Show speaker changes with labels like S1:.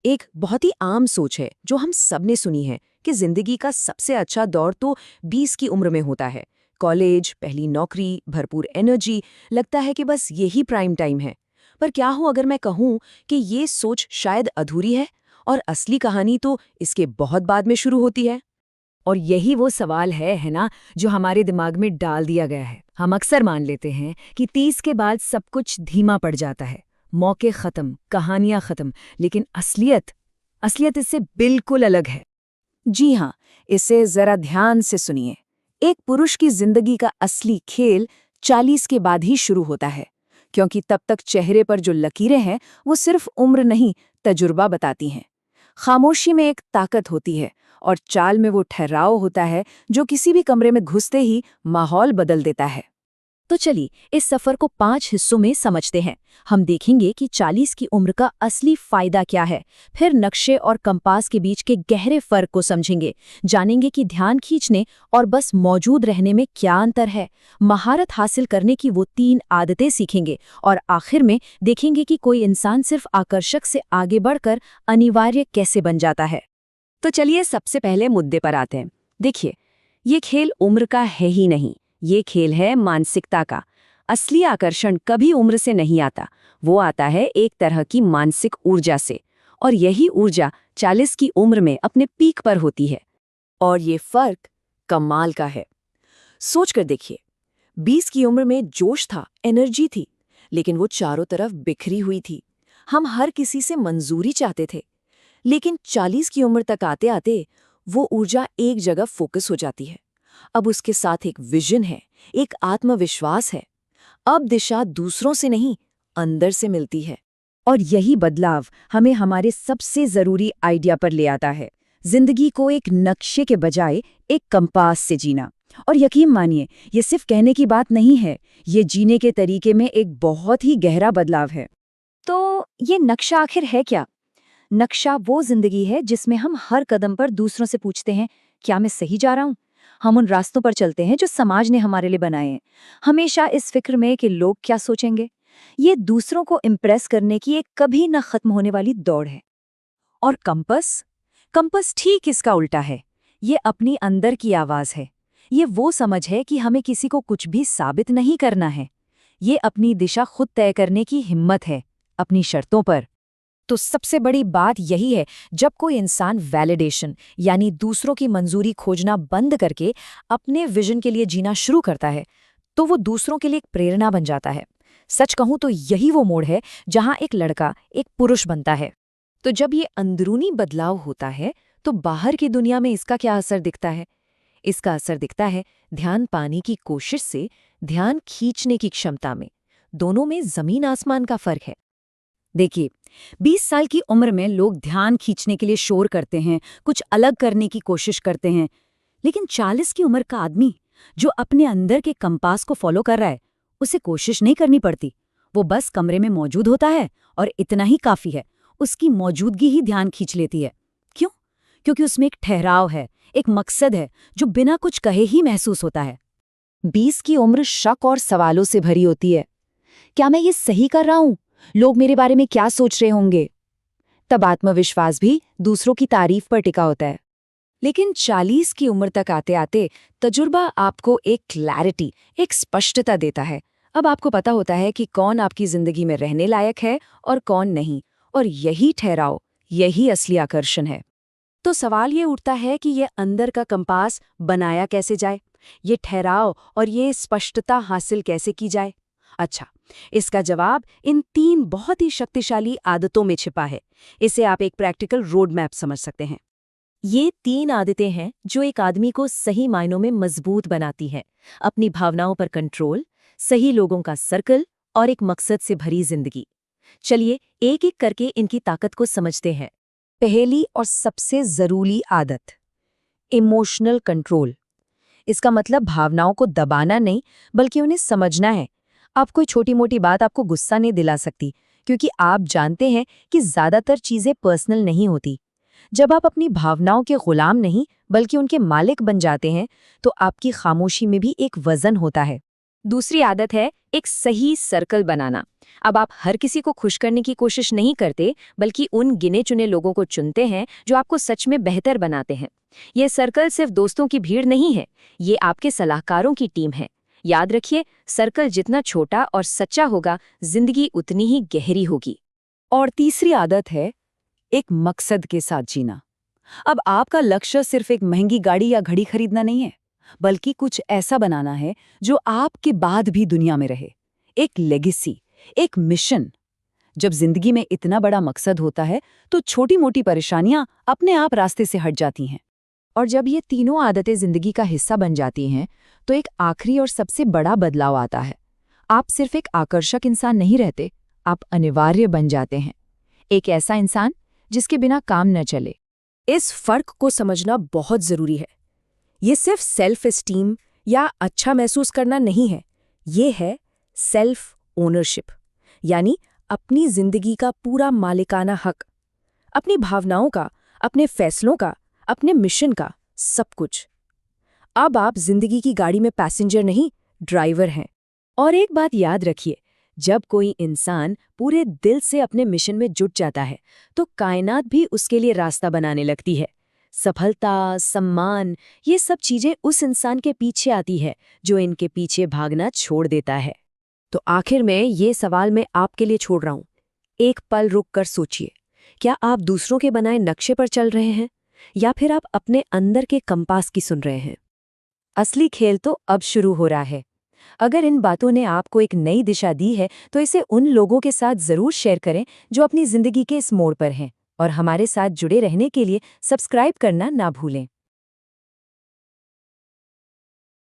S1: एक बहुत ही आम सोच है जो हम सब ने सुनी है कि जिंदगी का सबसे अच्छा दौर तो 20 की उम्र में होता है। कॉलेज, पहली नौकरी, भरपूर एनर्जी, लगता है कि बस यही प्राइम टाइम है। पर क्या हो अगर मैं कहूँ कि ये सोच शायद अधूरी है और असली कहानी तो इसके बहुत बाद में शुरू होती है।
S2: और यही वो सवाल है ना, जो हमारे दिमाग में डाल दिया गया है। हम अक्सर मान लेते हैं कि 30 के बाद सब कुछ धीमा पड़ जाता है, मौके खत्म, कहानियां खत्म। लेकिन असलियत असलियत इससे बिल्कुल अलग है।
S1: जी हाँ, इसे जरा ध्यान से सुनिए। एक पुरुष की जिंदगी का असली खेल 40 के बाद ही शुरू होता है, क्योंकि तब तक चेहरे पर जो लकीरें हैं वो सिर्फ उम्र नहीं, तजुर्बा बताती हैं। खामोशी में एक ताकत होती है और चाल में वो ठहराव होता है जो किसी भी कमरे में घुसते ही माहौल बदल देता है।
S2: तो चलिए इस सफर को 5 हिस्सों में समझते हैं। हम देखेंगे कि 40 की उम्र का असली फायदा क्या है, फिर नक्शे और कंपास के बीच के गहरे फर्क को समझेंगे, जानेंगे कि ध्यान खींचने और बस मौजूद रहने में क्या अंतर है, महारत हासिल करने की वो 3 आदतें सीखेंगे, और आखिर में देखेंगे कि कोई इंसान सिर्फ आकर्षक से आगे बढ़कर अनिवार्य कैसे बन जाता है।
S1: तो चलिए सबसे पहले मुद्दे पर आते हैं। देखिए, ये खेल उम्र का है ही नहीं, ये खेल है मानसिकता का। असली आकर्षण कभी उम्र से नहीं आता, वो आता है एक तरह की मानसिक ऊर्जा से। और यही ऊर्जा 40 की उम्र में अपने पीक पर होती है। और ये फर्क कमाल का है। सोच कर देखिए, 20 की उम्र में जोश था, एनर्जी थी, लेकिन वो चारों तरफ बिखरी हुई थी। हम हर किसी से मंजूरी चाहते थे। लेकिन 40 की उम्र तक आते आते वो ऊर्जा एक जगह फोकस हो जाती है। अब उसके साथ एक विजन है, एक आत्मविश्वास है। अब दिशा दूसरों से नहीं, अंदर से मिलती है।
S2: और यही बदलाव हमें हमारे सबसे जरूरी आइडिया पर ले आता है, जिंदगी को एक नक्शे के बजाय एक कंपास से जीना। और यकीन मानिए, ये सिर्फ कहने की बात नहीं है, ये जीने के तरीके में एक बहुत ही गहरा बदलाव है।
S3: तो ये नक्शा आखिर है क्या? नक्शा वो जिंदगी है जिसमें हम हर कदम पर दूसरों से पूछते हैं, क्या मैं सही जा रहा हूँ? हम उन रास्तों पर चलते हैं जो समाज ने हमारे लिए बनाए हैं, हमेशा इस फिक्र में कि लोग क्या सोचेंगे। ये दूसरों को इम्प्रेस करने की एक कभी न खत्म होने वाली दौड़ है।
S2: और कंपास कंपास ठीक इसका उल्टा है। ये अपनी अंदर की आवाज है। ये वो समझ है कि हमें किसी को कुछ भी साबित नहीं करना है। ये अपनी दिशा खुद तय करने की हिम्मत है, अपनी शर्तों पर। तो सबसे बड़ी बात यही है, जब कोई इंसान वैलिडेशन यानी दूसरों की मंजूरी खोजना बंद करके अपने विजन के लिए जीना शुरू करता है, तो वो दूसरों के लिए एक प्रेरणा बन जाता है। सच कहूं तो यही वो मोड़ है जहां एक लड़का एक पुरुष बनता है।
S1: तो जब ये अंदरूनी बदलाव होता है तो बाहर की दुनिया में इसका क्या असर दिखता है? इसका असर दिखता है ध्यान पाने की कोशिश से ध्यान खींचने की क्षमता में। दोनों में जमीन आसमान का फर्क है।
S2: देखिए, 20 साल की उम्र में लोग ध्यान खींचने के लिए शोर करते हैं, कुछ अलग करने की कोशिश करते हैं। लेकिन 40 की उम्र का आदमी जो अपने अंदर के कंपास को फॉलो कर रहा है, उसे कोशिश नहीं करनी पड़ती। वो बस कमरे में मौजूद होता है और इतना ही काफी है। उसकी मौजूदगी ही ध्यान खींच लेती है। क्यों? क्योंकि उसमें एक ठहराव है, एक मकसद है जो बिना कुछ कहे ही महसूस होता है।
S1: 20 की उम्र शक और सवालों से भरी होती है। क्या मैं ये सही कर रहा हूं? लोग मेरे बारे में क्या सोच रहे होंगे? तब आत्मविश्वास भी दूसरों की तारीफ पर टिका होता है। लेकिन 40 की उम्र तक आते आते तजुर्बा आपको एक क्लैरिटी, एक स्पष्टता देता है। अब आपको पता होता है कि कौन आपकी जिंदगी में रहने लायक है और कौन नहीं। और यही ठहराव, यही असली आकर्षण है। तो सवाल ये उठता है कि ये अंदर का कंपास बनाया कैसे जाए, ये ठहराव और ये स्पष्टता हासिल कैसे की जाए? अच्छा, इसका जवाब इन 3 बहुत ही शक्तिशाली आदतों में छिपा है। इसे आप एक प्रैक्टिकल रोड मैप समझ सकते हैं।
S2: ये 3 आदतें हैं जो एक आदमी को सही मायनों में मजबूत बनाती हैं। अपनी भावनाओं पर कंट्रोल, सही लोगों का सर्कल और एक मकसद से भरी जिंदगी। चलिए एक एक करके इनकी ताकत को समझते हैं। पहली और सबसे जरूरी आदत, इमोशनल कंट्रोल। इसका मतलब भावनाओं को दबाना नहीं, बल्कि उन्हें समझना है। आप कोई छोटी मोटी बात आपको गुस्सा नहीं दिला सकती, क्योंकि आप जानते हैं कि ज्यादातर चीजें पर्सनल नहीं होती। जब आप अपनी भावनाओं के गुलाम नहीं, बल्कि उनके मालिक बन जाते हैं, तो आपकी खामोशी में भी एक वजन होता है।
S1: दूसरी आदत है एक सही सर्कल बनाना। अब आप हर किसी को खुश करने की कोशिश नहीं करते, बल्कि उन गिने चुने लोगों को चुनते हैं जो आपको सच में बेहतर बनाते हैं। ये सर्कल सिर्फ दोस्तों की भीड़ नहीं है, ये आपके सलाहकारों की टीम है। याद रखिए, सर्कल जितना छोटा और सच्चा होगा, जिंदगी उतनी ही गहरी होगी।
S3: और तीसरी आदत है एक मकसद के साथ जीना। अब आपका लक्ष्य सिर्फ एक महंगी गाड़ी या घड़ी खरीदना नहीं है, बल्कि कुछ ऐसा बनाना है जो आपके बाद भी दुनिया में रहे। एक लेगेसी, एक मिशन। जब जिंदगी में इतना बड़ा मकसद होता है तो छोटी-मोटी परेशानियां अपने आप रास्ते से हट जाती हैं।
S2: और जब ये तीनों आदतें जिंदगी का हिस्सा बन जाती हैं, तो एक आखिरी और सबसे बड़ा बदलाव आता है। आप सिर्फ एक आकर्षक इंसान नहीं रहते, आप अनिवार्य बन जाते हैं। एक ऐसा इंसान जिसके बिना काम न चले।
S1: इस फर्क को समझना बहुत जरूरी है। ये सिर्फ सेल्फ एस्टीम या अच्छा महसूस करना नहीं है, ये है सेल्फ ओनरशिप, यानी अपनी जिंदगी का पूरा मालिकाना हक, अपनी भावनाओं का, अपने फैसलों का, अपने मिशन का, सब कुछ। अब आप जिंदगी की गाड़ी में पैसेंजर नहीं, ड्राइवर हैं। और एक बात याद रखिए, जब कोई इंसान पूरे दिल से अपने मिशन में जुट जाता है, तो कायनात भी उसके लिए रास्ता बनाने लगती है। सफलता, सम्मान, ये सब चीजें उस इंसान के पीछे आती है जो इनके पीछे भागना छोड़ देता है। तो आखिर में ये सवाल मैं आपके लिए छोड़ रहा हूं। एक पल रुक कर सोचिए, क्या आप दूसरों के बनाए नक्शे पर चल रहे हैं, या फिर आप अपने अंदर के कंपास की सुन रहे हैं?
S3: असली खेल तो अब शुरू हो रहा है। अगर इन बातों ने आपको एक नई दिशा दी है, तो इसे उन लोगों के साथ जरूर शेयर करें जो अपनी जिंदगी के इस मोड़ पर हैं। और हमारे साथ जुड़े रहने के लिए सब्सक्राइब करना ना भूलें।